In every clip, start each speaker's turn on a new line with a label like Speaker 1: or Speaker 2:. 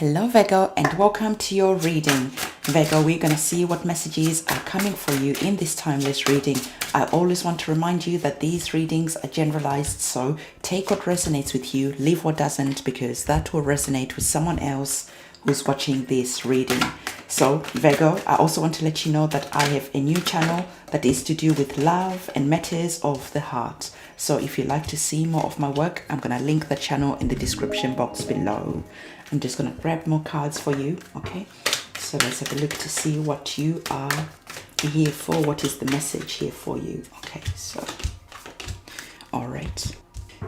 Speaker 1: Hello Virgo, and welcome to your reading. Virgo, we're going to see what messages are coming for you in this timeless reading. I always want to remind you that these readings are generalized, so take what resonates with you, leave what doesn't, because that will resonate with someone else who's watching this reading. So Virgo, I also want to let you know that I have a new channel that is to do with love and matters of the heart. So if you'd like to see more of my work, I'm going to link the channel in the description box below. I'm just going to grab more cards for you, okay? So let's have a look to see what you are here for. What is the message here for you? Okay, so, all right.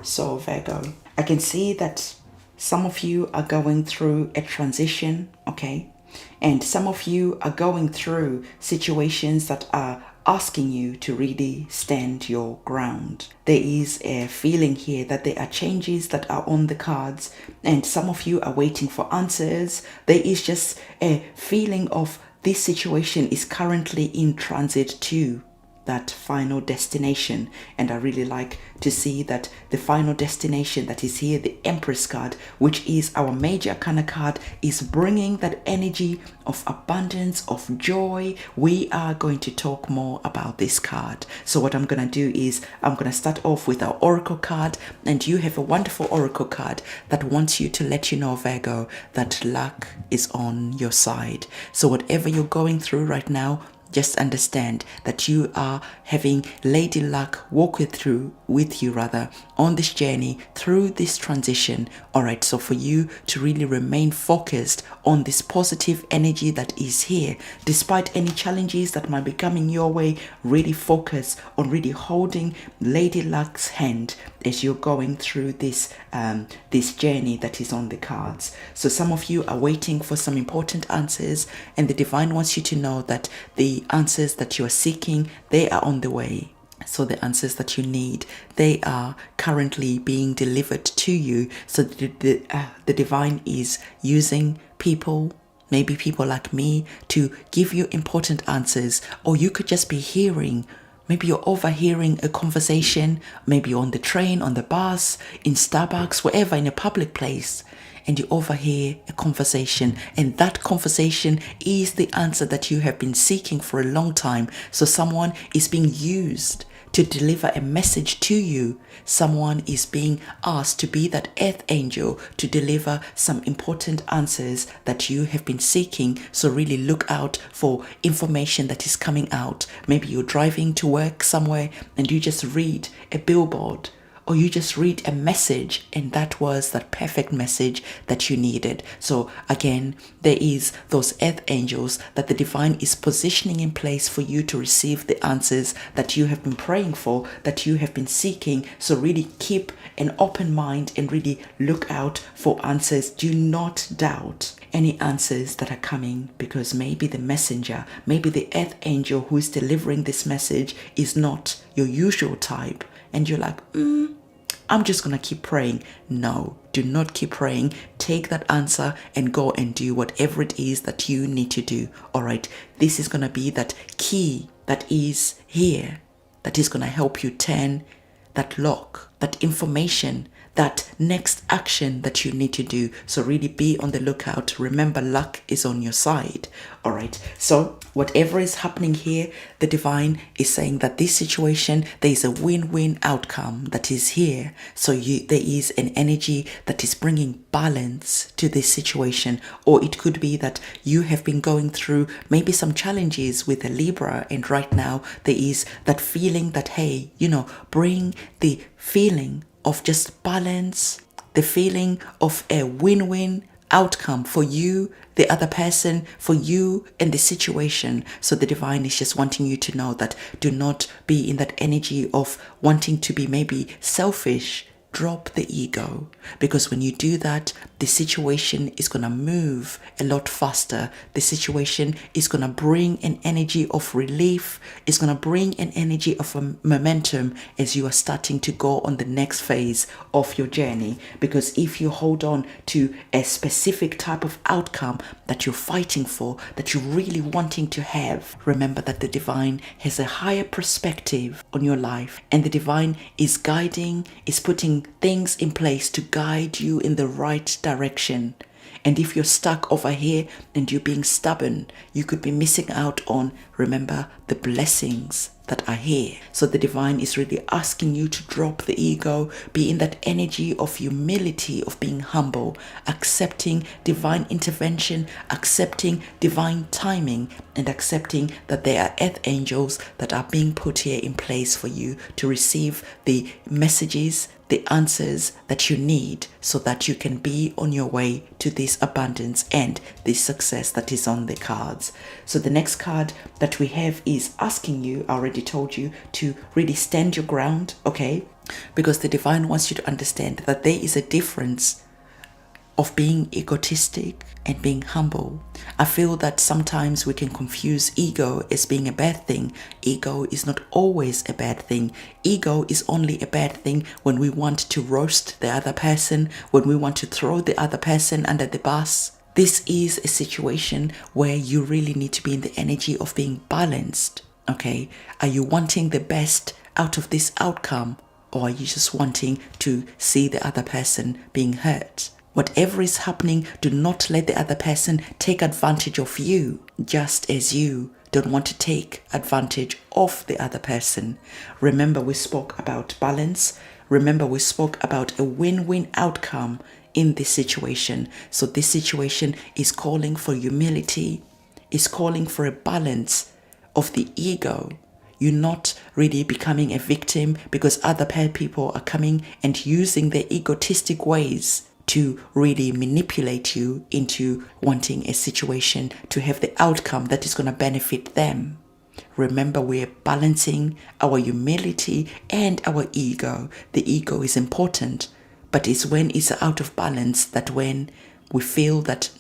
Speaker 1: So Virgo, I can see that some of you are going through a transition, okay? And some of you are going through situations that are asking you to really stand your ground. There is a feeling here that there are changes that are on the cards, and some of you are waiting for answers. There is just a feeling of this situation is currently in transit to that final destination, and I really like to see that the final destination that is here, the Empress card, which is our major arcana card, is bringing that energy of abundance, of joy. We are going to talk more about this card. So what I'm going to do is I'm going to start off with our oracle card, and you have a wonderful oracle card that wants you to let you know, Virgo, that luck is on your side. So whatever you're going through right now, just understand that you are having Lady Luck walk with you on this journey through this transition. All right, so for you to really remain focused on this positive energy that is here, despite any challenges that might be coming your way, really focus on really holding Lady Luck's hand as you're going through this this journey that is on the cards. So some of you are waiting for some important answers, and the divine wants you to know that the answers that you are seeking, they are on the way. So the answers that you need, they are currently being delivered to you. So the divine is using people, maybe people like me, to give you important answers. Or you could just be hearing, maybe you're overhearing a conversation, maybe on the train, on the bus, in Starbucks, wherever, in a public place, and you overhear a conversation, and that conversation is the answer that you have been seeking for a long time. So someone is being used to deliver a message to you. Someone is being asked to be that earth angel to deliver some important answers that you have been seeking. So really look out for information that is coming out. Maybe you're driving to work somewhere and you just read a billboard, or you just read a message, and that was that perfect message that you needed. So again, there is those earth angels that the divine is positioning in place for you to receive the answers that you have been praying for, that you have been seeking. So really keep an open mind and really look out for answers. Do not doubt any answers that are coming, because maybe the messenger, maybe the earth angel who is delivering this message is not your usual type. And you're like, I'm just going to keep praying. No, do not keep praying. Take that answer and go and do whatever it is that you need to do. All right, this is going to be that key that is here, that is going to help you turn that lock, that information, that next action that you need to do. So really be on the lookout. Remember, luck is on your side. All right, so whatever is happening here, the divine is saying that this situation, there is a win-win outcome that is here. So there is an energy that is bringing balance to this situation. Or it could be that you have been going through maybe some challenges with a Libra, and right now there is that feeling that, hey, bring the feeling of just balance, the feeling of a win-win outcome for you, the other person, for you and the situation. So the divine is just wanting you to know that do not be in that energy of wanting to be maybe selfish. Drop the ego, because when you do that, the situation is going to move a lot faster. The situation is going to bring an energy of relief. It's going to bring an energy of momentum as you are starting to go on the next phase of your journey. Because if you hold on to a specific type of outcome that you're fighting for, that you're really wanting to have, remember that the divine has a higher perspective on your life, and the divine is guiding, is putting things in place to guide you in the right direction. And if you're stuck over here and you're being stubborn, you could be missing out on, remember, the blessings that are here. So the divine is really asking you to drop the ego, be in that energy of humility, of being humble, accepting divine intervention, accepting divine timing, and accepting that there are earth angels that are being put here in place for you to receive the messages, the answers that you need so that you can be on your way to this abundance and this success that is on the cards. So the next card that we have is asking you, I already told you, to really stand your ground, okay? Because the divine wants you to understand that there is a difference of being egotistic and being humble. I feel that sometimes we can confuse ego as being a bad thing. Ego is not always a bad thing. Ego is only a bad thing when we want to roast the other person, when we want to throw the other person under the bus. This is a situation where you really need to be in the energy of being balanced, okay? Are you wanting the best out of this outcome, or are you just wanting to see the other person being hurt? Whatever is happening, do not let the other person take advantage of you, just as you don't want to take advantage of the other person. Remember, we spoke about balance. Remember, we spoke about a win-win outcome in this situation. So this situation is calling for humility, is calling for a balance of the ego. You're not really becoming a victim because other people are coming and using their egotistic ways to really manipulate you into wanting a situation to have the outcome that is going to benefit them. Remember, we're balancing our humility and our ego. The ego is important, but it's when it's out of balance that when we feel that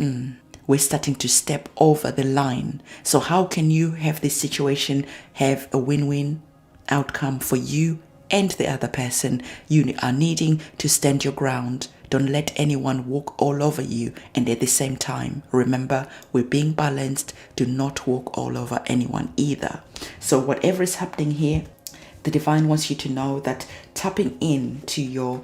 Speaker 1: we're starting to step over the line. So how can you have this situation have a win-win outcome for you and the other person? You are needing to stand your ground. Don't let anyone walk all over you. And at the same time, remember, we're being balanced. Do not walk all over anyone either. So whatever is happening here, the divine wants you to know that tapping into your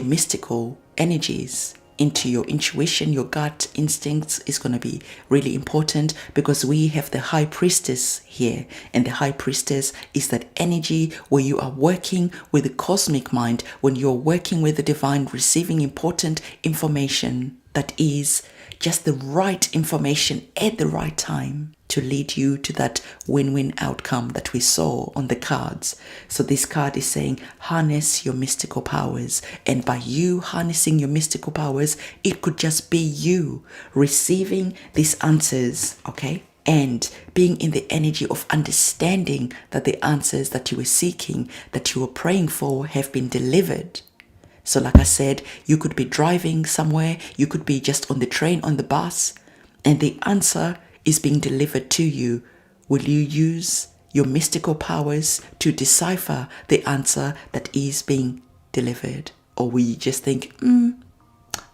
Speaker 1: mystical energies, into your intuition, your gut instincts is going to be really important, because we have the high priestess here, and the high priestess is that energy where you are working with the cosmic mind, when you're working with the divine, receiving important information that is just the right information at the right time to lead you to that win-win outcome that we saw on the cards. So this card is saying, harness your mystical powers. And by you harnessing your mystical powers, it could just be you receiving these answers, okay? And being in the energy of understanding that the answers that you were seeking, that you were praying for, have been delivered. So like I said, you could be driving somewhere, you could be just on the train, on the bus, and the answer is being delivered to you. Will you use your mystical powers to decipher the answer that is being delivered? Or will you just think,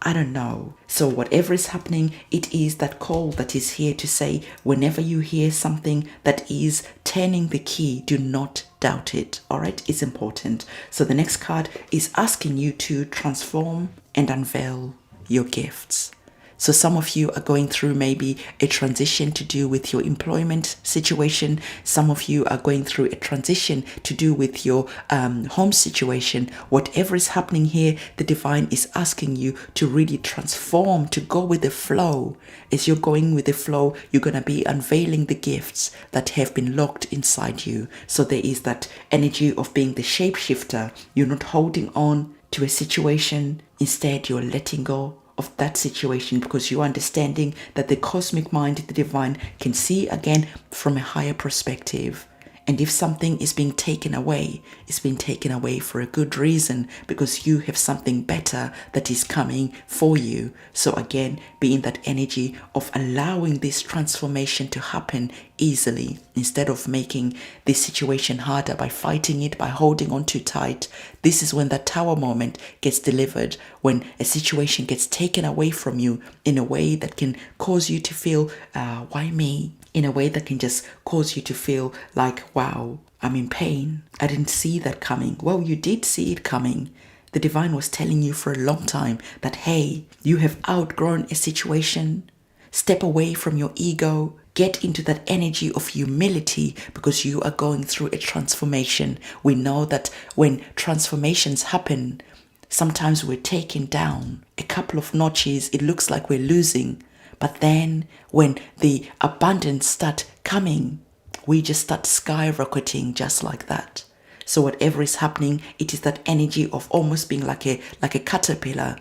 Speaker 1: I don't know. So whatever is happening, it is that call that is here to say, whenever you hear something that is turning the key, do not doubt it. All right, it's important. So the next card is asking you to transform and unveil your gifts. So some of you are going through maybe a transition to do with your employment situation. Some of you are going through a transition to do with your home situation. Whatever is happening here, the divine is asking you to really transform, to go with the flow. As you're going with the flow, you're going to be unveiling the gifts that have been locked inside you. So there is that energy of being the shapeshifter. You're not holding on to a situation. Instead, you're letting go of that situation, because you're understanding that the cosmic mind, the divine, can see again from a higher perspective. And if something is being taken away, it's being taken away for a good reason, because you have something better that is coming for you. So again, be in that energy of allowing this transformation to happen easily, instead of making this situation harder by fighting it, by holding on too tight. This is when that tower moment gets delivered, when a situation gets taken away from you in a way that can cause you to feel, why me? In a way that can just cause you to feel like, wow, I'm in pain. I didn't see that coming. Well, you did see it coming. the divine was telling you for a long time that, hey, you have outgrown a situation. Step away from your ego. Get into that energy of humility because you are going through a transformation. We know that when transformations happen, sometimes we're taken down a couple of notches. It looks like we're losing. But then when the abundance start coming, we just start skyrocketing just like that. So whatever is happening, it is that energy of almost being like a caterpillar.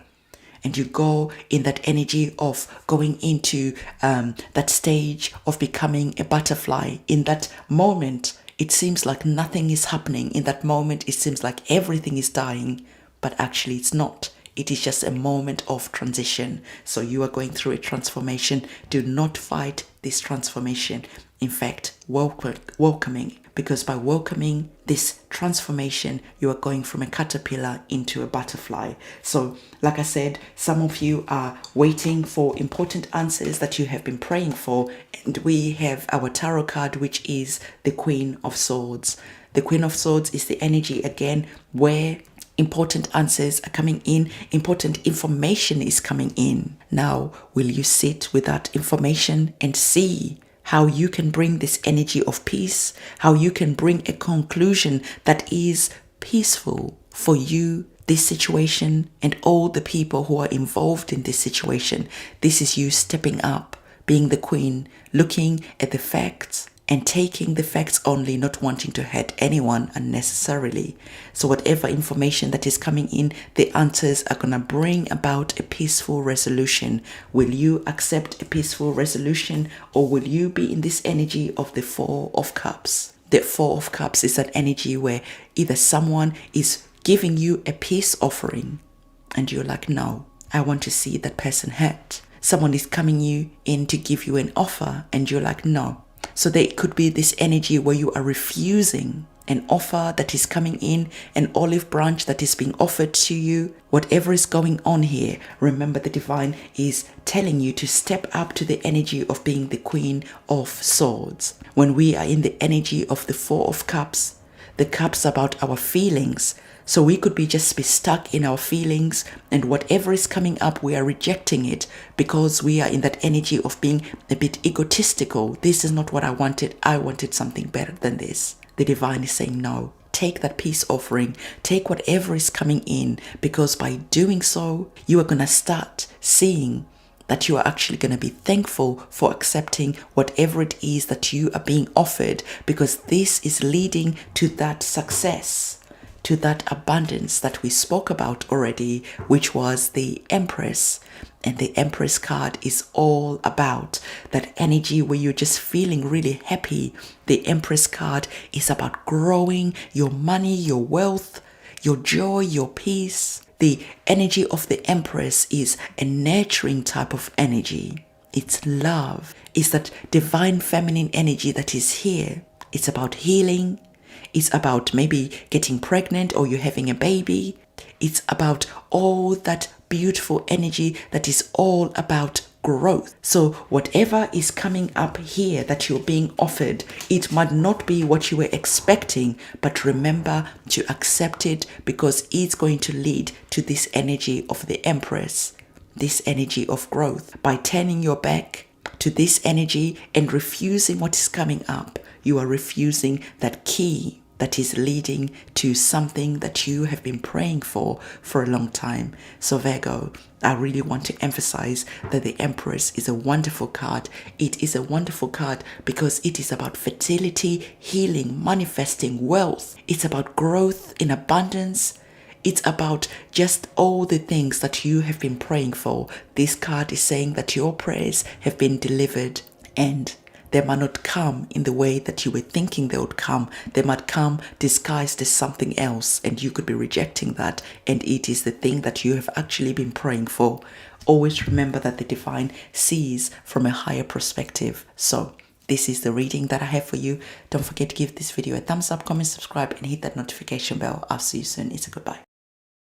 Speaker 1: And you go in that energy of going into that stage of becoming a butterfly. In that moment, it seems like nothing is happening. In that moment, it seems like everything is dying. But actually, it's not. It is just a moment of transition. So you are going through a transformation. Do not fight this transformation. In fact, welcoming. Because by welcoming this transformation, you are going from a caterpillar into a butterfly. So, like I said, some of you are waiting for important answers that you have been praying for. And we have our tarot card, which is the Queen of Swords. The Queen of Swords is the energy, again, where important answers are coming in, important information is coming in. Now, will you sit with that information and see how you can bring this energy of peace, how you can bring a conclusion that is peaceful for you, this situation, and all the people who are involved in this situation. This is you stepping up, being the queen, looking at the facts and taking the facts only, not wanting to hurt anyone unnecessarily. So whatever information that is coming in, the answers are going to bring about a peaceful resolution. Will you accept a peaceful resolution, or will you be in this energy of the Four of Cups? The Four of Cups is that energy where either someone is giving you a peace offering and you're like, no, I want to see that person hurt. Someone is coming you in to give you an offer and you're like, no. So there could be this energy where you are refusing an offer that is coming in, an olive branch that is being offered to you. Whatever is going on here, remember the divine is telling you to step up to the energy of being the Queen of Swords. When we are in the energy of the Four of Cups, the cups about our feelings. So we could be stuck in our feelings, and whatever is coming up, we are rejecting it because we are in that energy of being a bit egotistical. This is not what I wanted. I wanted something better than this. The divine is saying, no, take that peace offering, take whatever is coming in, because by doing so, you are going to start seeing that you are actually going to be thankful for accepting whatever it is that you are being offered, because this is leading to that success, to that abundance that we spoke about already, which was the Empress. And the Empress card is all about that energy where you're just feeling really happy. The Empress card is about growing your money, your wealth, your joy, your peace. The energy of the Empress is a nurturing type of energy. It's love. It's that divine feminine energy that is here. It's about healing. It's about maybe getting pregnant or you're having a baby. It's about all that beautiful energy that is all about growth. So whatever is coming up here that you're being offered, it might not be what you were expecting, but remember to accept it, because it's going to lead to this energy of the Empress, this energy of growth. By turning your back to this energy and refusing what is coming up, you are refusing that key that is leading to something that you have been praying for a long time. So Virgo, I really want to emphasize that the Empress is a wonderful card. It is a wonderful card because it is about fertility, healing, manifesting wealth. It's about growth in abundance. It's about just all the things that you have been praying for. This card is saying that your prayers have been delivered, and they might not come in the way that you were thinking they would come. They might come disguised as something else, and you could be rejecting that, and it is the thing that you have actually been praying for. Always remember that the divine sees from a higher perspective. So this is the reading that I have for you. Don't forget to give this video a thumbs up, comment, subscribe, and hit that notification bell. I'll see you soon. It's a goodbye.